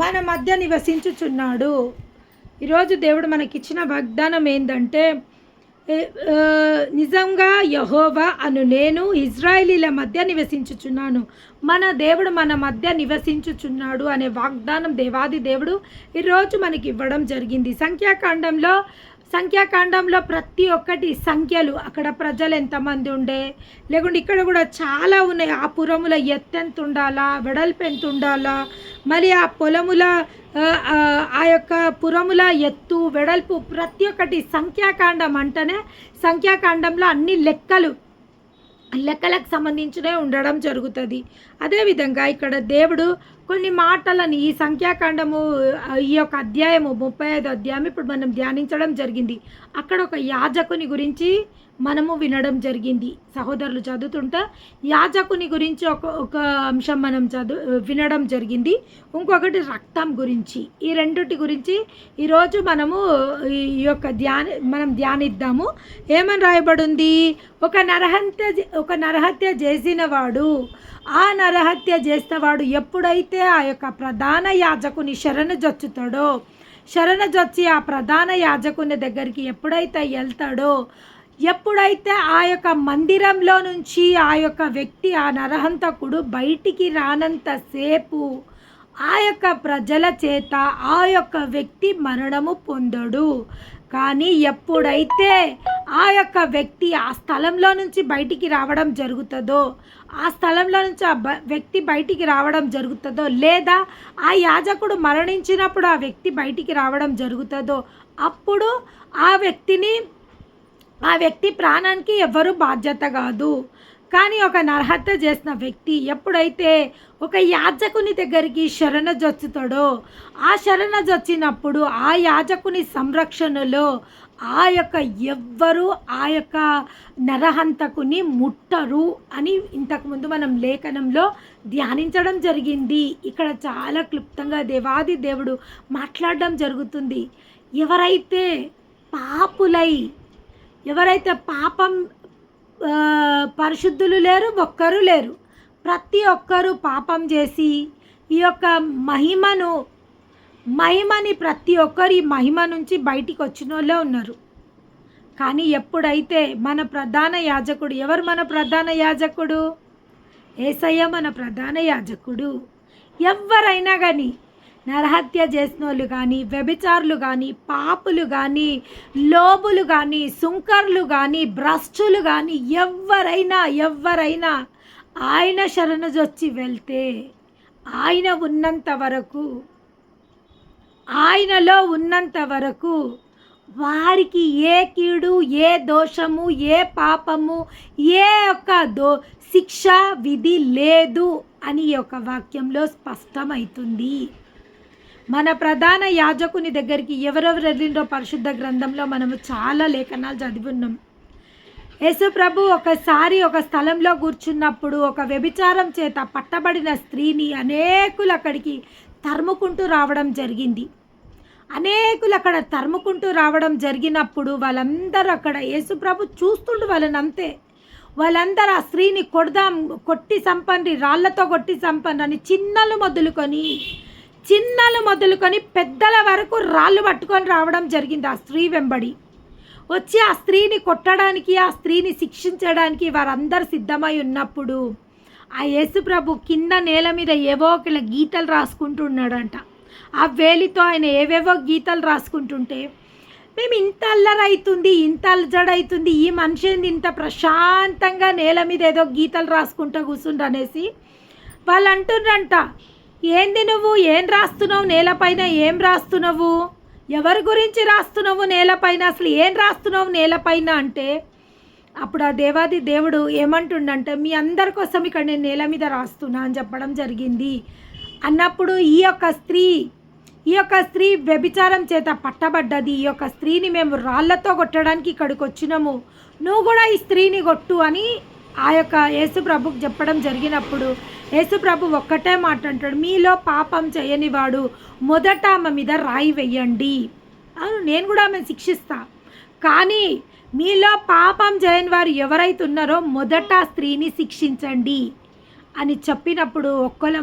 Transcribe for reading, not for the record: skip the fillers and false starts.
మన మధ్య నివసించుచున్నాడు. ఈరోజు దేవుడు మనకిచ్చిన వాగ్దానం ఏంటంటే, నిజంగా యెహోవా అను నేను ఇజ్రాయేలీల మధ్య నివసించుచున్నాను. మన దేవుడు మన మధ్య నివసించుచున్నాడు అనే వాగ్దానం దేవాది దేవుడు ఈరోజు మనకి ఇవ్వడం జరిగింది. సంఖ్యాకాండంలో ప్రతి ఒక్కటి సంఖ్యలు, అక్కడ ప్రజలు ఎంతమంది ఉండే, లేకుంటే ఇక్కడ కూడా చాలా ఉన్నాయి. ఆ పురముల ఎత్తెంత ఉండాలా, వెడల్పు ఎంత ఉండాలా, మరి ఆ పొలముల ఆ యొక్క పురముల ఎత్తు వెడల్పు ప్రతి ఒక్కటి సంఖ్యాకాండం అంటేనే సంఖ్యాకాండంలో అన్ని లెక్కలకు సంబంధించినవి ఉండడం జరుగుతుంది. అదేవిధంగా ఇక్కడ దేవుడు కొన్ని మాటలని ఈ సంఖ్యాకాండము ఈ యొక్క అధ్యాయము 35 అధ్యాయం ఇప్పుడు మనం ధ్యానించడం జరిగింది. అక్కడ ఒక యాజకుని గురించి మనము వినడం జరిగింది. సహోదరులు చదువుతుంటే యాజకుని గురించి ఒక అంశం మనం వినడం జరిగింది. ఇంకొకటి రక్తం గురించి. ఈ రెండిటి గురించి ఈరోజు మనము ఈ యొక్క మనం ధ్యానిద్దాము. ఏమని రాయబడింది? ఒక నరహత్య చేసిన వాడు, ఆ నరహత్య చేసేవాడు ఎప్పుడైతే ఆ యొక్క ప్రధాన యాజకుని శరణజొచ్చి ఆ ప్రధాన యాజకుని దగ్గరికి ఎప్పుడైతే వెళ్తాడో, ఎప్పుడైతే ఆ యొక్క మందిరంలో నుంచి ఆ యొక్క వ్యక్తి, ఆ నరహంతకుడు బయటికి రానంతసేపు ఆ యొక్క ప్రజల చేత ఆ యొక్క వ్యక్తి మరణము పొందడు. కానీ ఎప్పుడైతే ఆ యొక్క వ్యక్తి ఆ స్థలంలో నుంచి బయటికి రావడం జరుగుతుందో, ఆ స్థలంలో నుంచి ఆ వ్యక్తి బయటికి రావడం జరుగుతుందో, లేదా ఆ యాజకుడు మరణించినప్పుడు ఆ వ్యక్తి బయటికి రావడం జరుగుతుందో, అప్పుడు ఆ వ్యక్తి ప్రాణానికి ఎవరు బాధ్యత కాదు. కానీ ఒక నరహత్య చేసిన వ్యక్తి ఎప్పుడైతే ఒక యాజకుని దగ్గరికి శరణజొచ్చుతాడో, ఆ శరణజొచ్చినప్పుడు ఆ యాజకుని సంరక్షణలో ఎవ్వరు ఆ యొక్క నరహంతకుని ముట్టరు అని ఇంతకుముందు మనం లేఖనంలో ధ్యానించడం జరిగింది. ఇక్కడ చాలా క్లుప్తంగా దేవాది దేవుడు మాట్లాడడం జరుగుతుంది. ఎవరైతే పాపం పరిశుద్ధులు లేరు, ఒక్కరు లేరు. ప్రతి ఒక్కరూ పాపం చేసి ఈ యొక్క మహిమని ప్రతి ఒక్కరు ఈ మహిమ నుంచి బయటికి వచ్చిన వాళ్ళే ఉన్నారు. కానీ ఎప్పుడైతే మన ప్రధాన యాజకుడు, ఎవరు మన ప్రధాన యాజకుడు? యేసయ్య మన ప్రధాన యాజకుడు. ఎవరైనా కానీ నరహత్య చేసిన వాళ్ళు కానీ, వ్యభిచారులు కానీ, పాపులు కానీ, లోబులు కానీ, సుంకర్లు కానీ, భ్రష్టులు కానీ, ఎవరైనా ఆయన శరణజొచ్చి వెళ్తే, ఆయనలో ఉన్నంత వరకు వారికి ఏ కీడు, ఏ దోషము, ఏ పాపము, ఏ ఒక్క శిక్ష విధి లేదు అని ఒక వాక్యంలో స్పష్టమవుతుంది. మన ప్రధాన యాజకుని దగ్గరికి ఎవరెవరు వెళ్ళిండో పరిశుద్ధ గ్రంథంలో మనము చాలా లేఖనాలు చదివి ఉన్నాం. యేసు ప్రభు ఒకసారి ఒక స్థలంలో కూర్చున్నప్పుడు ఒక వ్యభిచారం చేత పట్టబడిన స్త్రీని అనేకులు అక్కడికి తరుముకుంటూ రావడం జరిగింది. జరిగినప్పుడు వాళ్ళందరూ అక్కడ యేసు ప్రభు చూస్తుండు వాళ్ళని అంతే. వాళ్ళందరూ ఆ స్త్రీని రాళ్లతో కొట్టి సంపండి అని చిన్నలు మొదలుకొని పెద్దల వరకు రాళ్ళు పట్టుకొని రావడం జరిగింది. ఆ స్త్రీ వెంబడి వచ్చి ఆ స్త్రీని కొట్టడానికి, ఆ స్త్రీని శిక్షించడానికి వారందరూ సిద్ధమై ఉన్నప్పుడు ఆ యేసు ప్రభు కింద నేల మీద ఏవో ఒక గీతలు రాసుకుంటున్నాడంట. ఆ వేలితో ఆయన ఏవేవో గీతలు రాసుకుంటుంటే, మేము ఇంత అల్లరైతుంది, ఇంత అలజడవుతుంది, ఈ మనిషి ఇంత ప్రశాంతంగా నేల మీద ఏదో గీతలు రాసుకుంటూ కూర్చుండనేసి వాళ్ళు అంటుండ్రంట, ఏంది నువ్వు ఏం రాస్తున్నావు నేలపైన? ఏం రాస్తున్నావు? ఎవరి గురించి రాస్తున్నావు నేలపైన? అసలు ఏం రాస్తున్నావు నేలపైన అంటే, అప్పుడు ఆ దేవాది దేవుడు ఏమంటుండంటే, మీ అందరి కోసం ఇక్కడ నేను నేల మీద రాస్తున్నా అని చెప్పడం జరిగింది. అన్నప్పుడు ఈ యొక్క స్త్రీ వ్యభిచారం చేత పట్టబడ్డది. ఈ యొక్క స్త్రీని మేము రాళ్లతో కొట్టడానికి ఇక్కడికి వచ్చినాము, నువ్వు కూడా ఈ స్త్రీని కొట్టు అని ఆ యొక్క యేసు ప్రభుకు చెప్పడం జరిగినప్పుడు యేసు ప్రభు ఒక్కటే మాట అంటాడు, మీలో పాపం చేయనివాడు మొదట ఆమె మీద రాయి వెయ్యండి. అవును, నేను కూడా ఆమె శిక్షిస్తా, కానీ మీలో పాపం చేయని వారు ఎవరైతే ఉన్నారో మొదట స్త్రీని శిక్షించండి అని చెప్పినప్పుడు ఒక్కళ్ళ